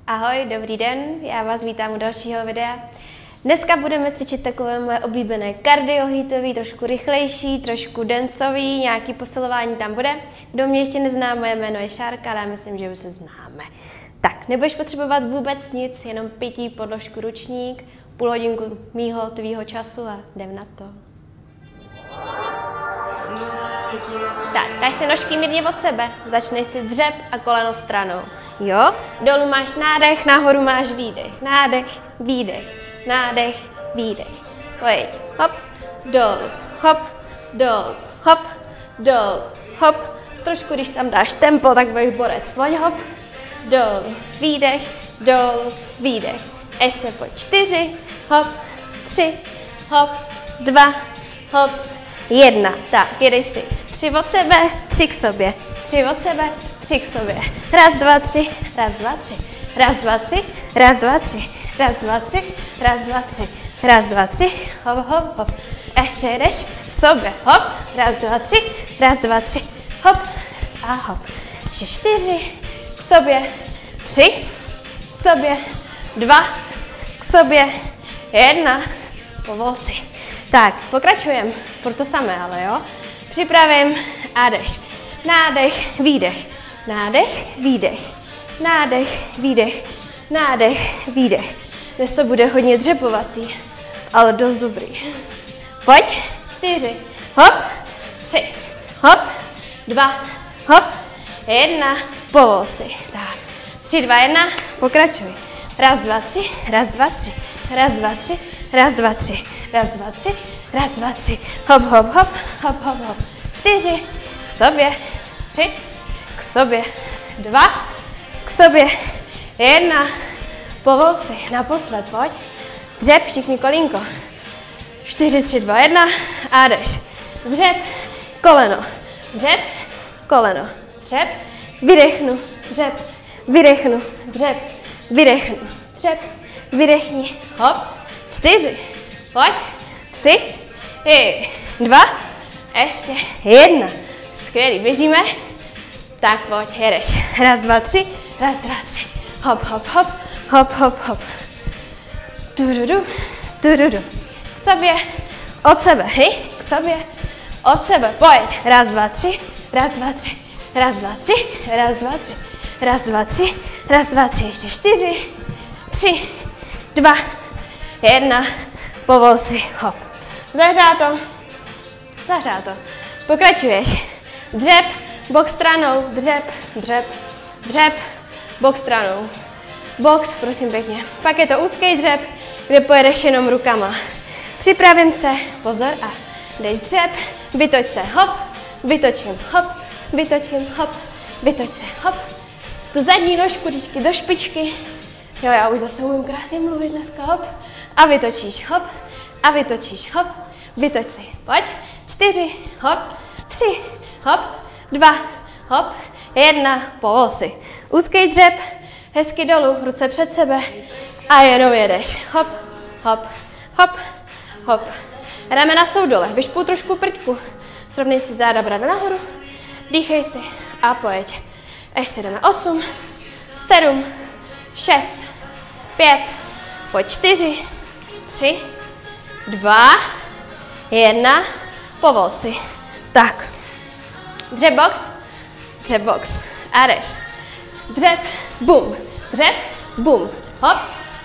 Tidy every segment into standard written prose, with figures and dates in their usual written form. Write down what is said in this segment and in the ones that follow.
Ahoj, dobrý den, já vás vítám u dalšího videa. Dneska budeme cvičit takové moje oblíbené kardio-hitový, trošku rychlejší, trošku dancový, nějaký posilování tam bude. Kdo mě ještě nezná, moje jméno je Šárka, ale já myslím, že už se známe. Tak, nebudeš potřebovat vůbec nic, jenom pití, podložku, ručník, půl hodinku tvýho času a jdem na to. Tak, daj si nožky mírně od sebe, začneš si dřep a koleno stranou. Jo, dolů máš nádech, nahoru máš výdech, nádech, výdech, nádech, výdech. Pojď, hop, dolů, hop, dolů, hop, dolů, hop. Trošku, když tam dáš tempo, tak budeš borec. Pojď, hop, dolů, výdech, dolů, výdech. Ještě pojď 4, hop, 3, hop, 2, hop, 1. Tak, jedeš si 3 od sebe, 3 k sobě, 3 od sebe, 3 k sobě. Raz, dva, tři, raz, dva, tři, raz, dva, tři, raz, dva, tři, raz, dva, tři, raz, dva, tři, raz, dva, tři, hop, hop, hop. Ještě jedeš k sobě, hop, raz, dva, tři, raz, dva, tři, hop a hop. Ještě 4, k sobě, 3, k sobě, 2, k sobě, 1, povol si. Tak, pokračujeme, pro to samé, ale jo. Připravím a jdeš. Nádech, výdech, nádech, výdech, nádech, výdech, nádech, výdech. Dnes to bude hodně dřepovací, ale dost dobrý. Pojď, 4, hop, 3, hop, 2, hop, 1, povol si. Tak, 3, 2, 1, pokračuj. Raz, dva, tři, raz, dva, tři, raz, dva, tři, raz, dva, tři, raz, dva, tři, raz, dva, tři, hop, hop, hop, hop, hop, hop. 4, k sobě, 3, k sobě, 2, k sobě, 1, povol si, naposled, pojď. Dřep, všichni kolínko. 4, 3, 2, 1 a jdeš. Dřep, koleno, dřep, koleno, dřep, vydechnu, dřep, vydechnu, dřep, vydechnu, dřep, vydechni, hop, 4, pojď, 3, 2, ještě 1. Skvělý, běžíme. Tak pojď, jedeš. Raz, dva, tři, raz, dva, tři. Hop, hop, hop, hop, hop, hop. Tududu, tududu. K sobě, od sebe, hej, k sobě, od sebe. Pojď, raz, dva, tři, raz, dva, tři, raz, dva, tři, raz, dva, tři, raz, dva, tři, raz, dva, tři, ještě 4, 3, 2, 1, povol si, hop. Zahřáto, zahřáto. Pokračuješ. Dřep, bok stranou, dřep, dřep, dřep, bok stranou. Box, prosím pěkně. Pak je to úzký dřep, kde pojedeš jenom rukama. Připravím se, pozor a jdeš dřep, vytoč se, hop, vytočím, hop, vytočím, hop, vytoč se, hop. Tu zadní nožku vždycky do špičky. Jo, já už zase umím krásně mluvit dneska, hop. A vytočíš, hop, a vytočíš, hop, vytoč si, pojď. 4, hop, 3, hop, 2, hop, 1, povol si. Úzký dřep, hezky dolů, ruce před sebe a jenom jedeš. Hop, hop, hop, hop. Ramena jsou dole, vyšpůj trošku prťku. Srovnej si záda, brada nahoru. Dýchej si a pojď. Ještě jdeme 8, 7, 6, 5, pojď 4, 3, 2, 1, povol si. Tak. Dřep box a jdeš. Dřep, bum, dřep, bum, hop,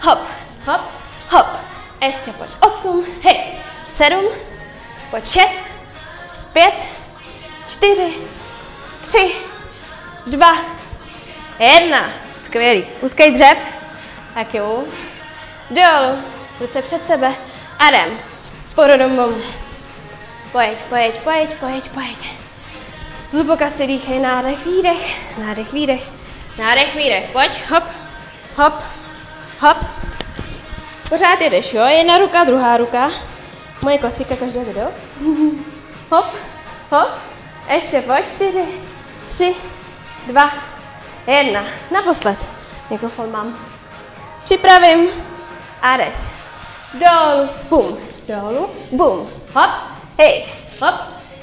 hop, hop, hop. Ještě pojď 8, hej, 7, pojď 6, 5, 4, 3, 2, 1. Skvělý. Úzký dřep. Tak jo. Dolů, ruce před sebe a jdem. Porodom. Pojď, pojď, pojď, pojď, pojď. Zluboka si dýchej, nádech, výdech, nádech, výdech, nádech, výdech. Pojď, hop, hop, hop. Pořád jedeš, jo? Jedna ruka, druhá ruka. Moje klasika každé video. Hop, hop. Ještě pojď, 4, 3, 2, 1. Naposled. Mikrofon mám. Připravím a jdeš. Dolů, bum, dolů, bum. Hop,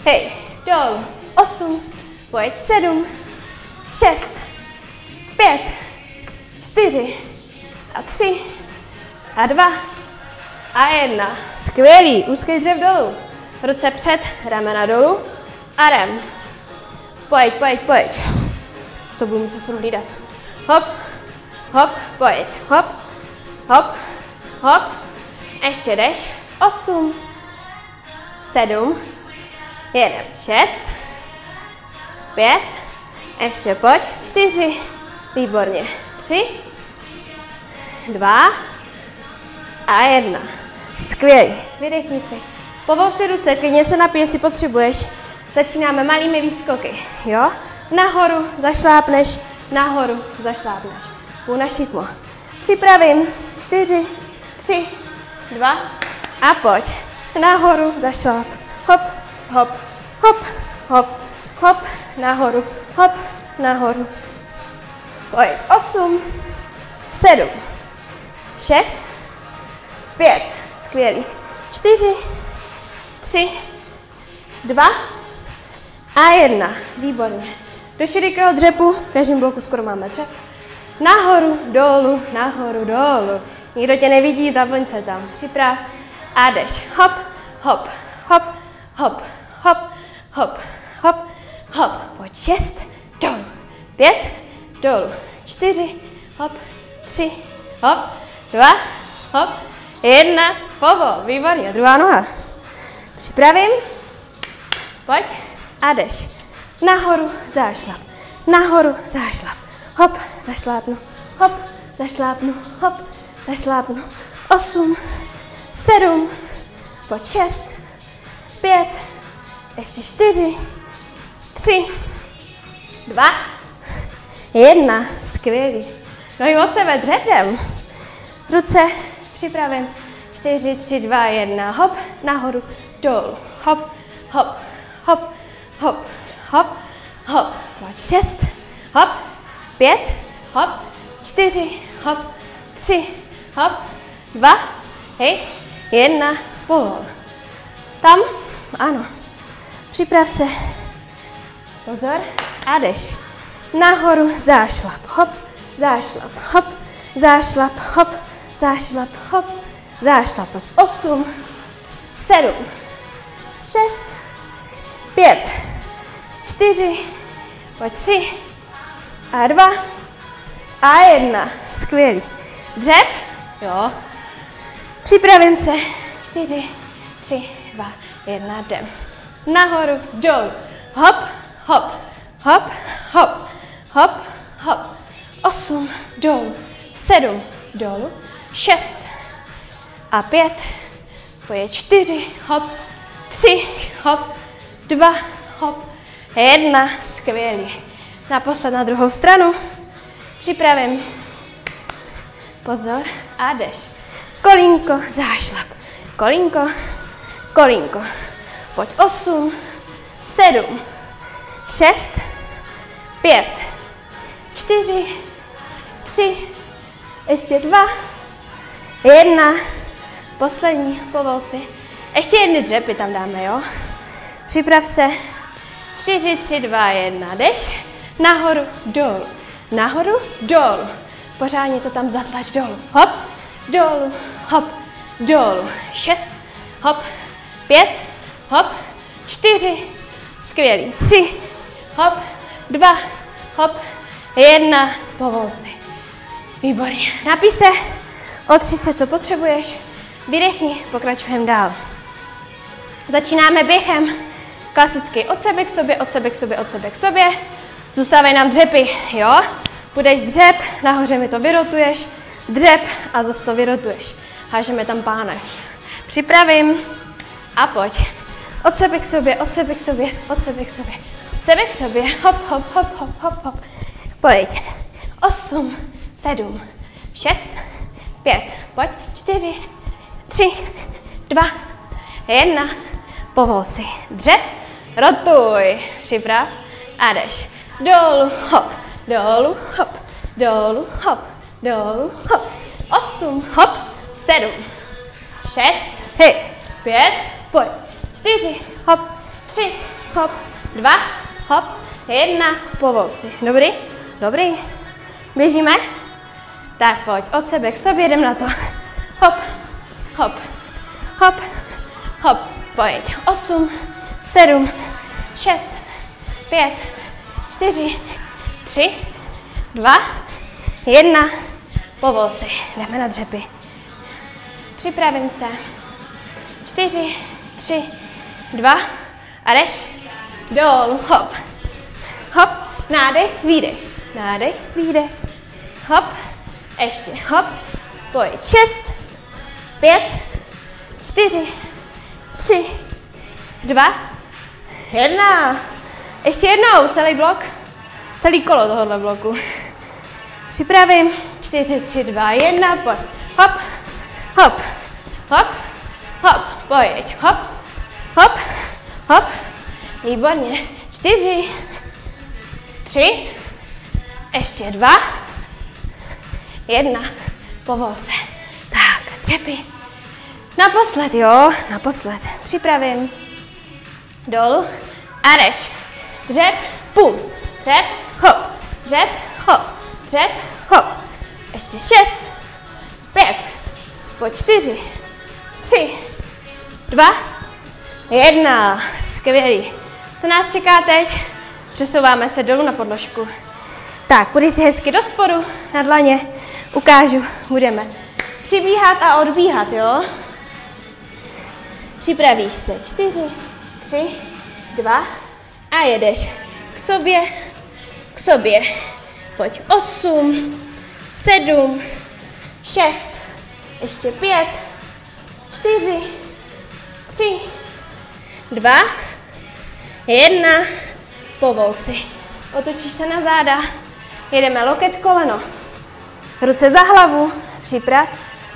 hej, dolů. 8, pojď 7, 6, 5, 4 a 3 a 2 a 1. Skvělý, úzký dřep dolů. Ruce před, ramena dolů a jdem. Pojď, pojď, pojď. To budu muset furt hlídat. Hop, hop, pojď. Hop, hop, hop. Ještě jdeš. 8, 7, 1, 6, 5, ještě pojď. 4, výborně. 3, 2 a 1. Skvělý. Vydechni si. Povol si ruce, klidně se napij, jestli potřebuješ. Začínáme malými výskoky. Jo? Nahoru zašlápneš, nahoru zašlápneš. Půl na šikmo. Připravím. 4, 3, 2 a pojď. Nahoru zašláp. Hop, hop, hop, hop, hop, nahoru, hop, nahoru. Pojď. 8, 7, 6, 5. Skvělý. 4, 3, 2 a 1. Výborně. Do širokého dřepu, v každém bloku skoro máme dřep. Nahoru, dolů. Nikdo tě nevidí, zavlň se tam. Připrav a jdeš. Hop, hop, hop, hop, hop, hop, hop, hop. Pojď 6, dolů. 5, dolů. 4, hop, 3, hop, 2, hop, 1, povol. Výborně, druhá noha. Připravím. Pojď a jdeš. Nahoru, zášlap. Nahoru, zášlap. Hop, zašlápnu. Hop, zašlápnu. Hop, zašlápnu. 8, 7, pojď 6, 5, ještě 4, 3, 2, 1. Skvělý. Nohy od sebe dřepem. Ruce připravím. 4, 3, 2, 1. Hop, nahoru, dolů. Hop, hop, hop, hop, hop, hop. Pojď 6, hop, 5, hop, 4, hop, 3, hop, 2, hej, 1, povol. Tam, ano. Připrav se. Pozor a jdeš. Nahoru, zášlap, hop, zášlap, hop, zášlap, hop, zášlap, hop, zášlap. 8, 7, 6, 5, 4, pojď 3 a 2 a 1. Skvělý. Dřep, jo. Připravím se. 4, 3, 2, 1, jdem. Nahoru, dolů. Hop, hop, hop, hop, hop, hop. 8, dolů. 7, dolů. 6 a 5. Pojď 4, hop, 3, hop, 2, hop, 1. Skvělý. Naposled na druhou stranu. Připravím. Pozor a jdeš. Kolínko, zášlap. Kolínko, kolínko. Pojď 8, 7, 6, 5, 4, 3, ještě 2, 1. Poslední, povol si. Ještě jedny dřepy tam dáme, jo? Připrav se. 4, 3, 2, 1. Jdeš. Nahoru, dolů. Nahoru, dolů. Pořádně to tam zatlač dolů. Hop, dolů, hop, dolů. 6, hop, 5, hop, 4, skvělý. 3, hop, 2, hop, 1, povol si. Výborně. Napij se, otři se, co potřebuješ. Vydechni, pokračujeme dál. Začínáme během. Klasicky od sebe k sobě, od sebe k sobě, od sebe k sobě. Zůstávají nám dřepy, jo? Půjdeš dřep, nahoře mi to vyrotuješ, dřep a zase to vyrotuješ. Hážeme tam pánek. Připravím a pojď. Od sebe k sobě, od sebe k sobě, od sebe k sobě, od sebe k sobě. Hop, hop, hop, hop, hop, hop. Pojď. 8, 7, 6, 5. Pojď. 4, 3, 2, 1. Povol si. Dřep. Rotuj. Připrav. A jdeš. Dolů, hop, dolů, hop, dolů, hop, dolů, hop. 8, hop, 7, 6, hej, 5, pojď. 4, hop, 3, hop, 2, hop, 1, povol si. Dobrý? Dobrý. Běžíme. Tak pojď, od sebe k sobě, jdem na to. Hop, hop, hop, hop, pojď. 8, 7, 6, 5, 4, 3, 2, 1. Povol si, jdeme na dřepy. Připravím se. 4, 3, 2 a jdeš dolů, hop, hop, nádech, výdech, nádech, výdech, hop, ještě, hop, pojď, 6, 5, 4, 3, 2, 1. Ještě jednou, celý blok, celý kolo tohohle bloku. Připravím, 4, 3, 2, 1, pojď, hop, hop, hop, hop, pojď, hop, hop, hop, výborně, 4, 3, ještě 2, 1, povol se. Tak, dřepy. Naposled, jo, naposled. Připravím. Dolů a jdeš. Dřep, půl. Dřep, hop. Dřep, hop. Dřep, hop. Ještě 6, 5, po 4, 3, 2, 1. Skvělý. Co nás čeká teď? Přesouváme se dolů na podložku. Tak, půjdeš si hezky do spodu, na dlaně. Ukážu, budeme přibíhat a odbíhat, jo? Připravíš se. 4, 3, 2 a jedeš k sobě. Pojď 8, 7, 6, ještě 5, 4, 3, 2, 1, povol si. Otočíš se na záda, jedeme loket, koleno, ruce za hlavu, připrav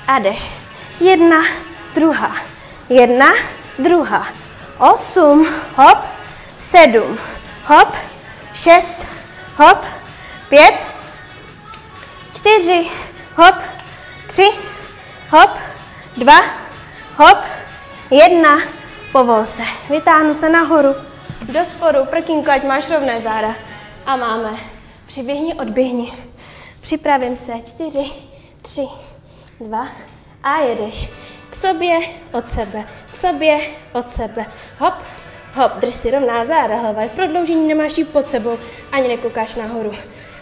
a jdeš. 1, 2, 1, 2, 8, hop, 7, hop, 6, hop, 5, 4, hop, 3, hop, 2, hop, 1, povol se. Vytáhnu se nahoru, do spodu, prkínko, ať máš rovné záda. A máme. Přiběhni, odběhni. Připravím se. 4, 3, 2 a jedeš. K sobě, od sebe. K sobě, od sebe. Hop, hop, drž si rovná záda, hlava je v prodloužení, nemáš ji pod sebou, ani nekoukáš nahoru.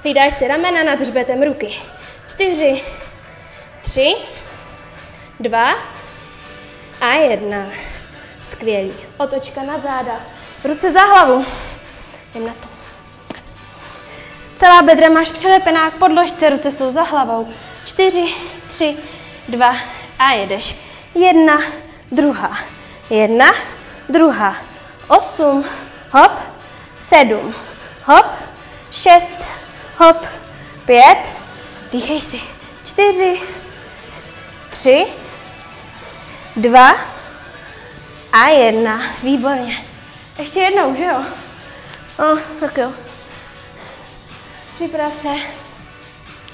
Hlídáš si ramena nad hřbetem, ruky. 4, 3, 2 a 1. Skvělý. Otočka na záda. Ruce za hlavu. Jdem na to. Celá bedra máš přilepená k podložce, ruce jsou za hlavou. 4, 3, 2 a jedeš. 1, 2, 1, 2, 8, hop, 7, hop, 6, hop, 5, dýchej si. 4, 3, 2 a 1. Výborně. Ještě jednou, že jo? No, tak jo. Připrav se.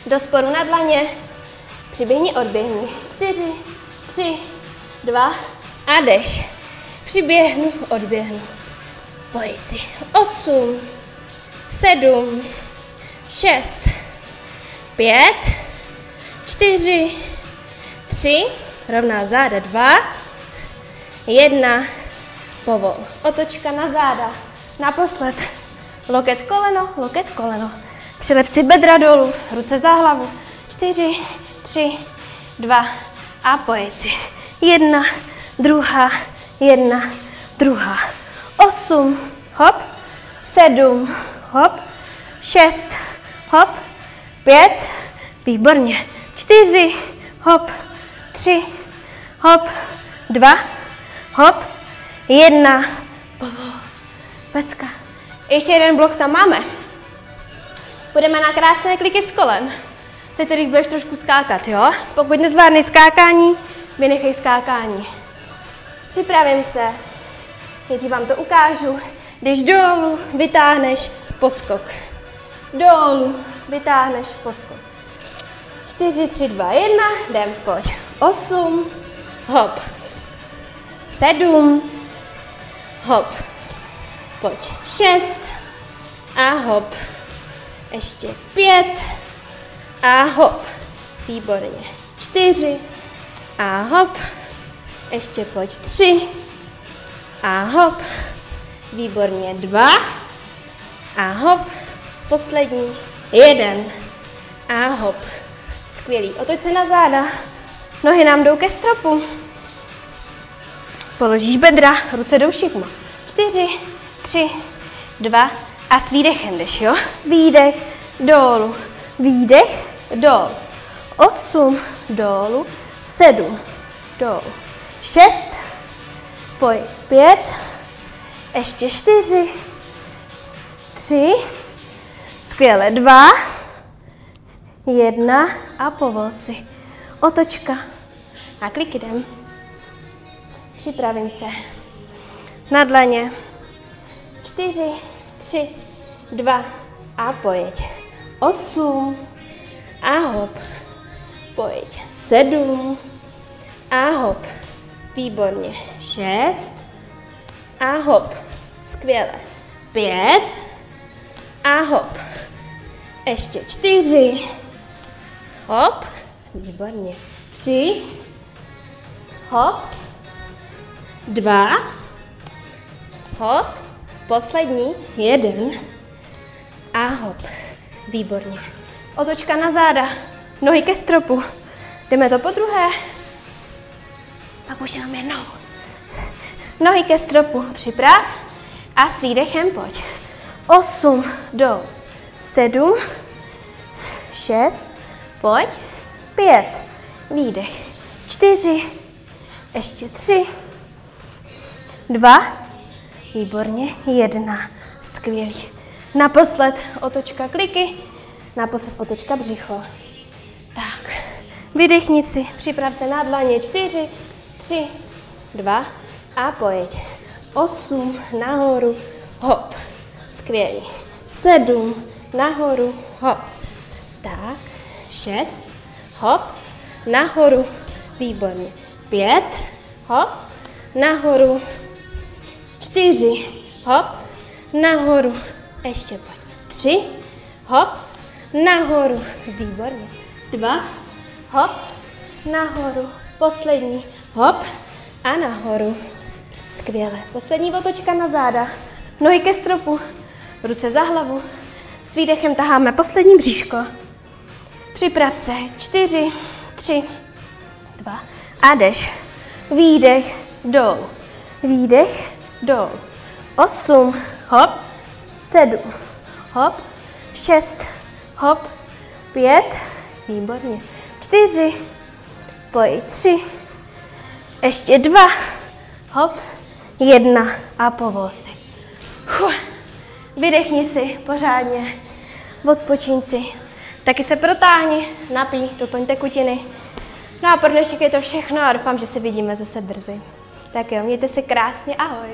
Do spodu na dlaně. Přiběhni, odběhni. 4, 3, 2 a jdeš. Přiběhnu, odběhnu. Pojď si. 8, 7, 6, 5, 4, 3, rovná záda, 2, 1, povol. Otočka na záda. Naposled. Loket, koleno. Přilep si bedra dolů, ruce za hlavu. 4, 3, 2 a pojď si. 1, 2, 1, 2, 8, hop, 7, hop, 6, hop, 5, výborně. 4, hop, 3, hop, 2, hop, 1, povol. Pecka. Ještě jeden blok tam máme. Půjdeme na krásné kliky z kolen. Se kterých budeš trošku skákat, jo? Pokud nezvládneš skákání, vynechej skákání. Připravím se. Nejdřív vám to ukážu. Jdeš dolů, vytáhneš, poskok. Dolů, vytáhneš, poskok. 4, 3, 2, 1, jdem, pojď. 8, hop. 7, hop. Pojď. 6 a hop. Ještě 5 a hop. výborně. 4 a hop. Ještě pojď 3 a hop. Výborně 2 a hop. Poslední 1 a hop. Skvělý. Otoč se na záda. Nohy nám jdou ke stropu. Položíš bedra, ruce jdou šikmo. 4, 3, 2 a s výdechem jdeš, jo? Výdech, dolů, výdech, dolů. 8, dolů, 7, dolů. 6, pojď 5, ještě 4, 3, skvěle 2, 1 a povol si. Otočka a klik jdem. Připravím se. Na dlaně. 4, 3, 2 a pojď. 8 a hop. Pojď. 7 a hop. Výborně. 6 a hop. Skvěle. 5 a hop. Ještě 4. Hop. Výborně. 3. Hop. 2. Hop. Poslední. 1. A hop. Výborně. Otočka na záda. Nohy ke stropu. Jdeme to po druhé. Pak už jenom jednou. Nohy ke stropu. Připrav. A s výdechem pojď. 8 dolů. 7. 6. Pojď. 5. Výdech. 4. Ještě 3. 2. Výborně. 1. Skvělý. Naposled otočka kliky. Naposled otočka břicho. Tak. Vydechni si. Připrav se na dlaně. 4, 3, 2 a pojď. 8 nahoru. Hop. Skvělý. 7 nahoru. Hop. Tak. 6. Hop. Nahoru. Výborně. 5. Hop. Nahoru. 4. Hop. Nahoru. Ještě pojď. 3. Hop. Nahoru. Výborně. 2. Hop. Nahoru. Poslední. Hop. A nahoru. Skvěle. Poslední otočka na záda. Nohy ke stropu. Ruce za hlavu. S výdechem taháme poslední bříško. Připrav se. 4, 3, 2 a jdeš. Výdech, dolů. Výdech, dolů. 8, hop. 7, hop. 6, hop. 5, výborně. 4, pojď 3, ještě 2, hop. 1 a povol si. Vydechni si pořádně. Odpočiň si. Taky se protáhni, napij, doplň tekutiny. No a pro dnešek je to všechno a doufám, že se vidíme zase brzy. Tak jo, mějte se krásně, ahoj.